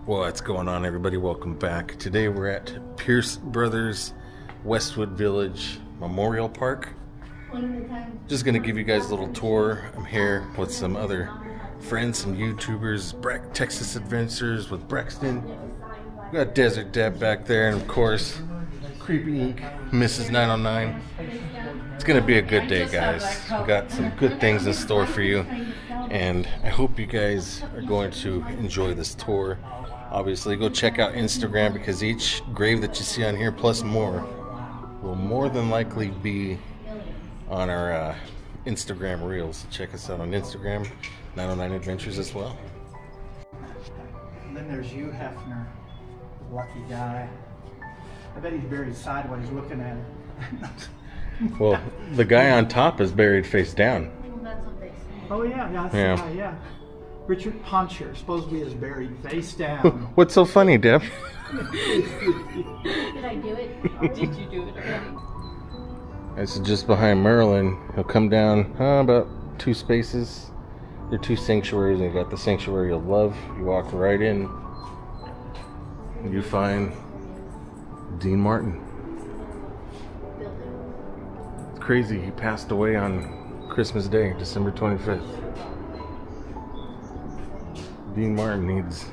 What's going on, everybody? Welcome back. Today we're at Pierce Brothers Westwood Village Memorial Park. Just gonna give you guys a little tour. I'm here with some other friends, some YouTubers, Texas Adventures with Braxton. We got Desert Dad back there, and of course, Creepy Inc., Mrs. 909. It's gonna be a good day, guys. We got some good things in store for you, and I hope you guys are going to enjoy this tour. Obviously, go check out Instagram, because each grave that you see on here, plus more, will more than likely be on our Instagram Reels. Check us out on Instagram, 909 Adventures as well. And then there's Hugh Hefner, lucky guy. I bet he's buried sideways looking at it. Well, the guy on top is buried face down. Oh yeah, that's the guy, yeah. Richard Poncher supposedly is buried face down. What's so funny, Deb? Did I do it? Or did you do it already? This is just behind Marilyn. He'll come down about 2 spaces. There are 2 sanctuaries, and you got the Sanctuary of Love. You walk right in, and you find Dean Martin. It's crazy. He passed away on Christmas Day, December 25th. Dean Martin needs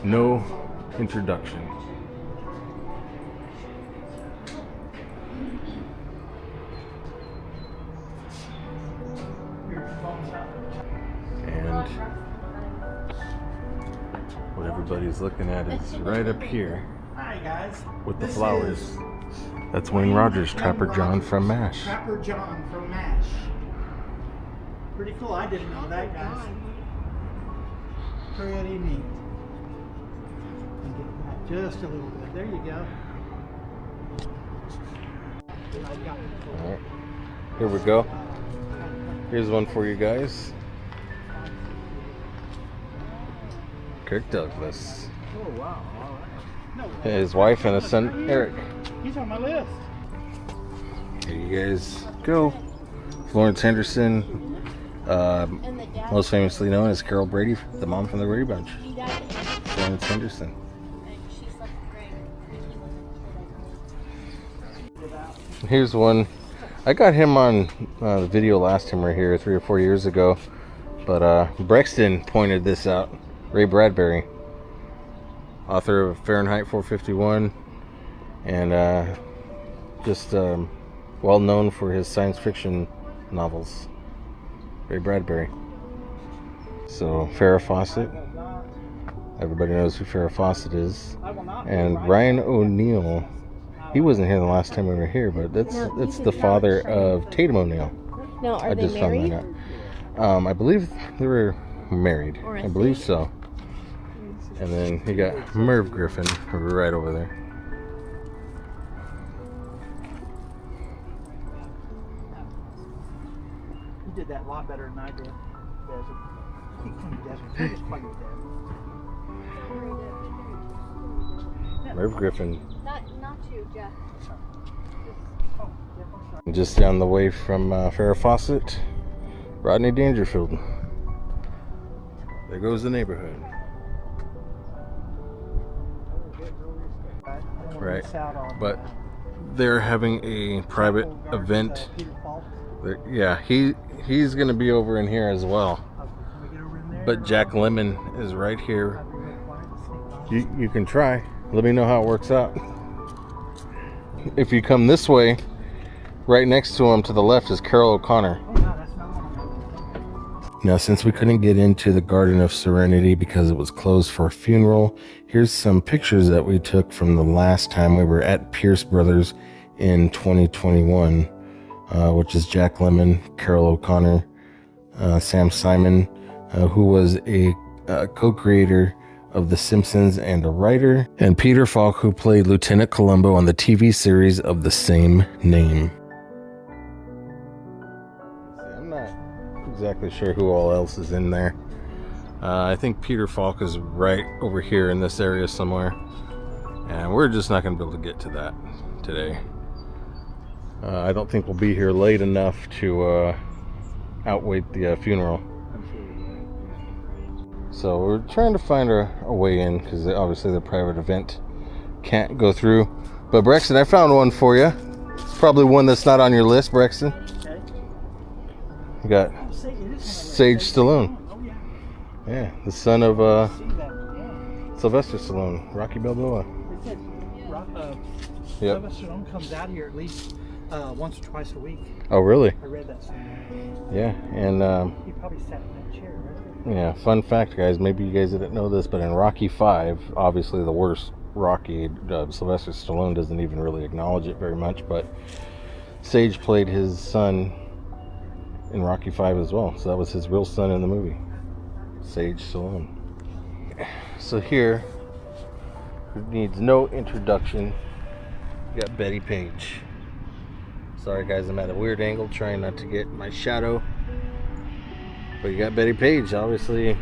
no introduction. And what everybody's looking at is right up here. Hi guys. With the flowers. That's Wayne Rogers, Trapper John from MASH. Trapper John from MASH. Pretty cool. I didn't know that, guys. Pretty neat. And get back just a little bit. There you go. Alright. Here we go. Here's one for you guys. Kirk Douglas. Oh wow! All right. No, His wife and his son Eric. He's on my list. Here you guys go. Florence Henderson, most famously known as Carol Brady, the mom from the Brady Bunch. Florence Henderson. Here's one. I got him on the video last time we were here 3 or 4 years ago, but Braxton pointed this out. Ray Bradbury, author of Fahrenheit 451, and just well known for his science fiction novels. Ray Bradbury. So Farrah Fawcett, everybody knows who Farrah Fawcett is, and Ryan O'Neal. He wasn't here the last time we were here, but that's the father of Tatum O'Neal. No, are they married? Found that out. I believe they were married. I believe so. And then you got Merv Griffin right over there. You did that a lot better than I did. Desert. Merv Griffin. Not you, Jeff. Just down the way from Farrah Fawcett, Rodney Dangerfield. There goes the neighborhood. Right, but they're having a private event. Yeah, he's gonna be over in here as well. But Jack Lemmon is right here. You can try. Let me know how it works out. If you come this way, right next to him to the left is Carol O'Connor. Now, since we couldn't get into the Garden of Serenity because it was closed for a funeral, here's some pictures that we took from the last time we were at Pierce Brothers in 2021, which is Jack Lemmon, Carol O'Connor, Sam Simon, who was a co-creator of The Simpsons and a writer, and Peter Falk, who played Lieutenant Columbo on the TV series of the same name. I'm not exactly sure who all else is in there. I think Peter Falk is right over here in this area somewhere, and we're just not going to be able to get to that today. I don't think we'll be here late enough to outwait the funeral. So we're trying to find a way in because obviously the private event can't go through. But Brexton, I found one for you. It's probably one that's not on your list, Brexton. Okay. You got Sage Stallone. Oh, yeah. Yeah, the son of See that, yeah. Sylvester Stallone, Rocky Balboa. They said Yep. Sylvester Stallone comes out here at least once or twice a week. Oh, really? I read that somewhere. Yeah, and He probably sat in that chair right there. yeah, fun fact, guys, maybe you guys didn't know this, but in Rocky 5, obviously the worst Rocky, Sylvester Stallone doesn't even really acknowledge it very much, but Sage played his son in Rocky 5 as well, so that was his real son in the movie, Sage Stallone. So here, who needs no introduction, we got Betty Page. Sorry guys, I'm at a weird angle trying not to get my shadow. But you got Betty Page, obviously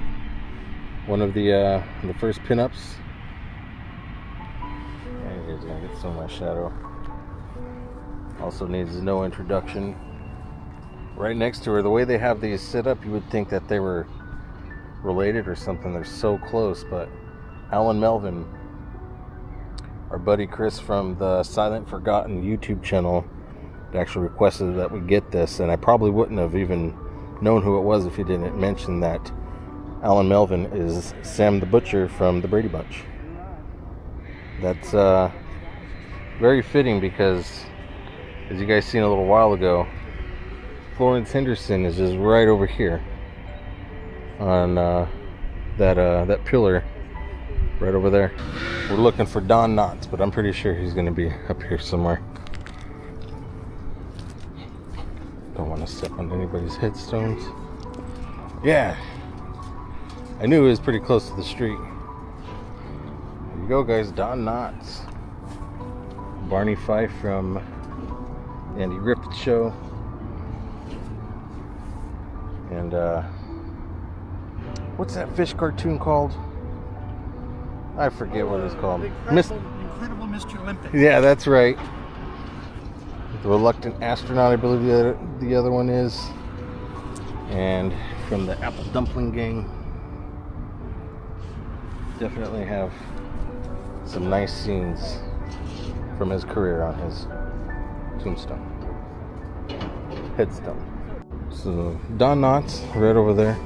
one of the first pinups. And you guys are gonna get some of my shadow. Also needs no introduction. Right next to her, the way they have these set up, you would think that they were related or something. They're so close, but Alan Melvin, our buddy Chris from the Silent Forgotten YouTube channel, actually requested that we get this, and I probably wouldn't have even known who it was if he didn't mention that Alan Melvin is Sam the Butcher from the Brady Bunch. That's very fitting because, as you guys seen a little while ago, Florence Henderson is just right over here on that pillar right over there. We're looking for Don Knotts, but I'm pretty sure he's going to be up here somewhere. Don't want to step on anybody's headstones. Yeah, I knew it was pretty close to the street. There you go, guys. Don Knotts, Barney Fife from the Andy Griffith Show, and what's that fish cartoon called? I forget what it's called. Incredible Mr. Olympic. Yeah, that's right. The Reluctant Astronaut, I believe the other one is. And from the Apple Dumpling Gang. Definitely have some nice scenes from his career on his tombstone. Headstone. So, Don Knotts, right over there.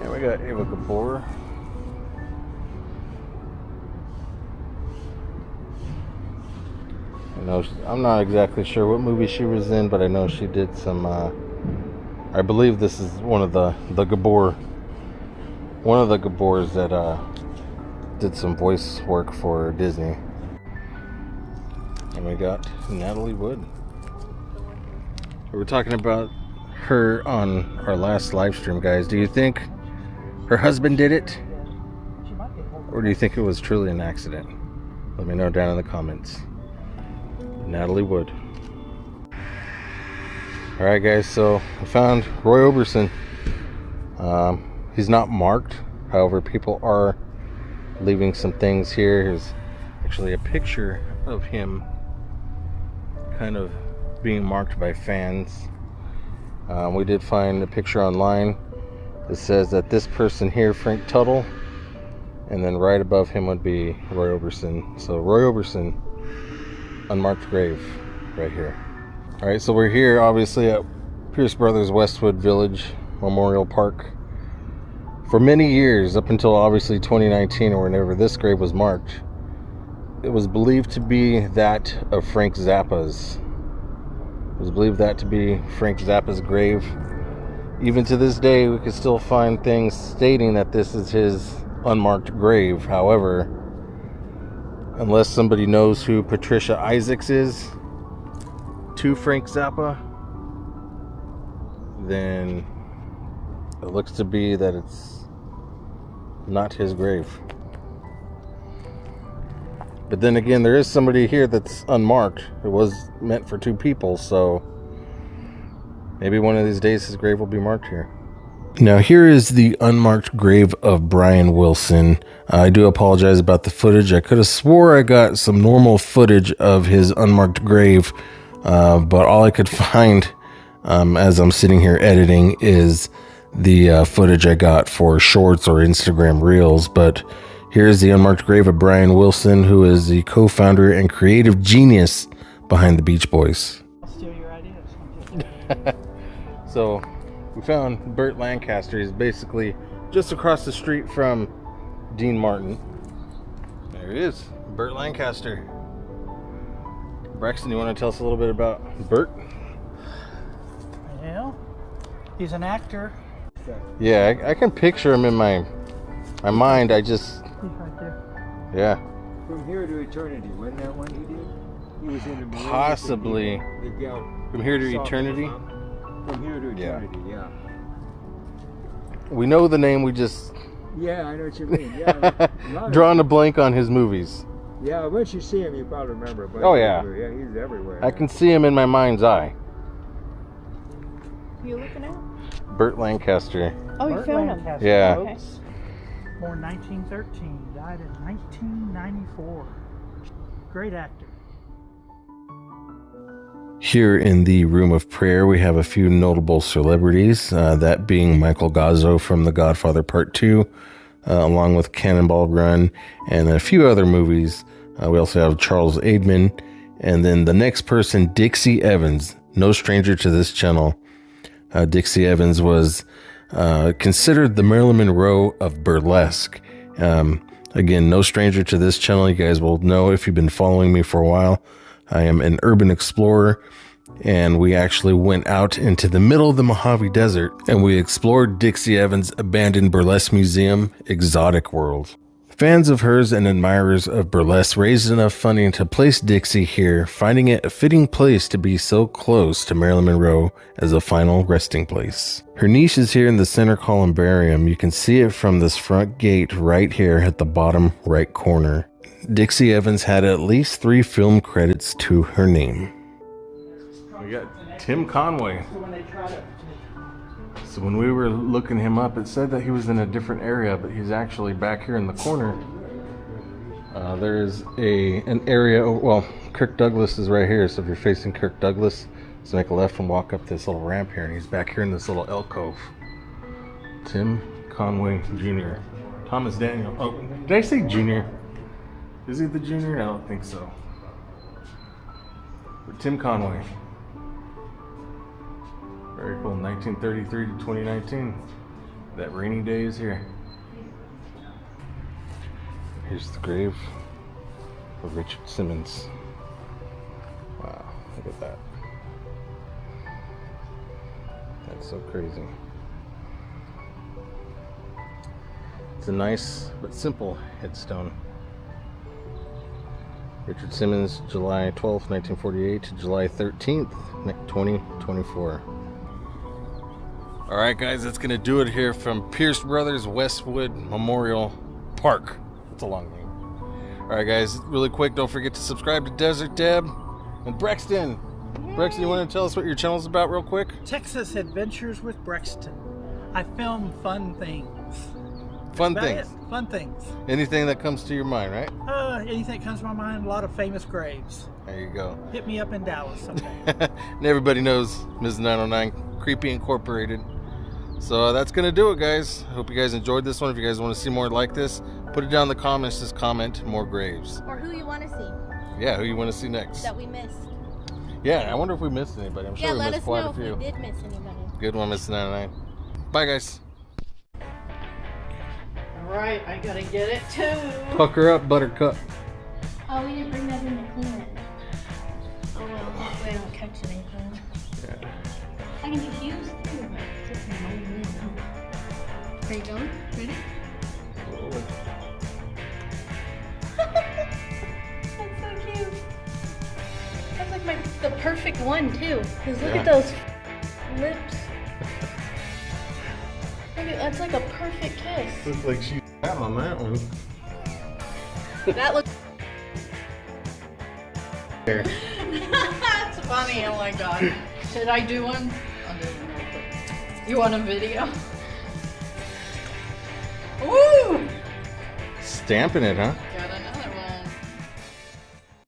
And we got Ava Gabor. I'm not exactly sure what movie she was in, but I know she did some, I believe this is one of the Gabors that did some voice work for Disney. And we got Natalie Wood. We were talking about her on our last live stream, guys. Do you think her husband did it? Or do you think it was truly an accident? Let me know down in the comments. Natalie Wood. Alright guys, so I found Roy Orbison. He's not marked, however people are leaving some things here. Here's actually a picture of him kind of being marked by fans. We did find a picture online that says that this person here, Frank Tuttle, and then right above him would be Roy Orbison. So Roy Orbison, unmarked grave right here. All right, so we're here obviously at Pierce Brothers Westwood Village Memorial Park. For many years, up until obviously 2019 or whenever this grave was marked, it was believed to be that of Frank Zappa's. It was believed that to be Frank Zappa's grave. Even to this day, we can still find things stating that this is his unmarked grave. However, unless somebody knows who Patricia Isaacs is to Frank Zappa, then it looks to be that it's not his grave. But then again, there is somebody here that's unmarked. It was meant for two people, so maybe one of these days his grave will be marked here. Now here is the unmarked grave of Brian Wilson. I do apologize about the footage. I could have swore I got some normal footage of his unmarked grave, but all I could find as I'm sitting here editing is the footage I got for shorts or Instagram reels, but here's the unmarked grave of Brian Wilson, who is the co-founder and creative genius behind the Beach Boys. I'll steal your ideas. So we found Burt Lancaster. He's basically just across the street from Dean Martin. There he is, Burt Lancaster. Braxton, you want to tell us a little bit about Burt? Well, he's an actor. Yeah, I can picture him in my mind. I just, He's right there. yeah. From Here to Eternity, wasn't that one he did? He was in the movie. Possibly. The gal From Here to saw Eternity? him. From Here to Yeah. Eternity, yeah. We know the name, we just Yeah, I know what you mean. Yeah, drawing a blank on his movies. Yeah, once you see him, you probably remember. But Oh, yeah. Yeah, he's everywhere. I can see him in my mind's eye. You looking at? Burt Lancaster. Oh, you Burt found him. Lancaster, Yeah. folks. Born 1913, died in 1994. Great actor. Here in the room of prayer, we have a few notable celebrities, that being Michael Gazzo from The Godfather Part 2, along with Cannonball Run, and a few other movies. We also have Charles Aidman, and then the next person, Dixie Evans, no stranger to this channel. Dixie Evans was considered the Marilyn Monroe of burlesque. Again, no stranger to this channel. You guys will know if you've been following me for a while. I am an urban explorer, and we actually went out into the middle of the Mojave Desert and we explored Dixie Evans' abandoned burlesque museum, Exotic World. Fans of hers and admirers of burlesque raised enough funding to place Dixie here, finding it a fitting place to be so close to Marilyn Monroe as a final resting place. Her niche is here in the center columbarium. You can see it from this front gate right here at the bottom right corner. Dixie Evans had at least 3 film credits to her name. We got Tim Conway. So when we were looking him up, it said that he was in a different area, but he's actually back here in the corner. There's an area, well, Kirk Douglas is right here. So if you're facing Kirk Douglas, just make a left and walk up this little ramp here, and he's back here in this little alcove. Tim Conway Jr. Thomas Daniel. Oh, did I say Jr.? Is he the junior? I don't think so. But Tim Conway. Very cool. 1933 to 2019. That rainy day is here. Here's the grave of Richard Simmons. Wow, look at that. That's so crazy. It's a nice but simple headstone. Richard Simmons, July 12th, 1948 to July 13th, 2024. Alright guys, that's going to do it here from Pierce Brothers Westwood Memorial Park. That's a long name. Alright guys, really quick, don't forget to subscribe to Desert Deb and Braxton. Yay. Braxton, you want to tell us what your channel's about real quick? Texas Adventures with Braxton. I film fun things. Fun things. Fun things. Anything that comes to your mind, right? Anything that comes to my mind, a lot of famous graves. There you go. Hit me up in Dallas someday. And everybody knows Ms. 909 Creepy Incorporated. So that's going to do it, guys. Hope you guys enjoyed this one. If you guys want to see more like this, put it down in the comments. Just comment more graves. Or who you want to see. Yeah, who you want to see next. That we missed. Yeah, I wonder if we missed anybody. I'm sure we missed quite a few. Yeah, let us know if we did miss anybody. Good one, Ms. 909. Bye, guys. Alright, I gotta get it too. Pucker up, Buttercup. Oh, we didn't bring that in to clean it. Oh well, hopefully I don't catch anything. Yeah. I can just use too. There you go. Ready? That's so cute. That's like the perfect one too. Cause look at those lips. That's like a perfect kiss. Looks like she's out on that one. That looks. There. That's funny. Oh my god. Should I do one? I'll do one real quick. You want a video? Woo! Stamping it, huh? Got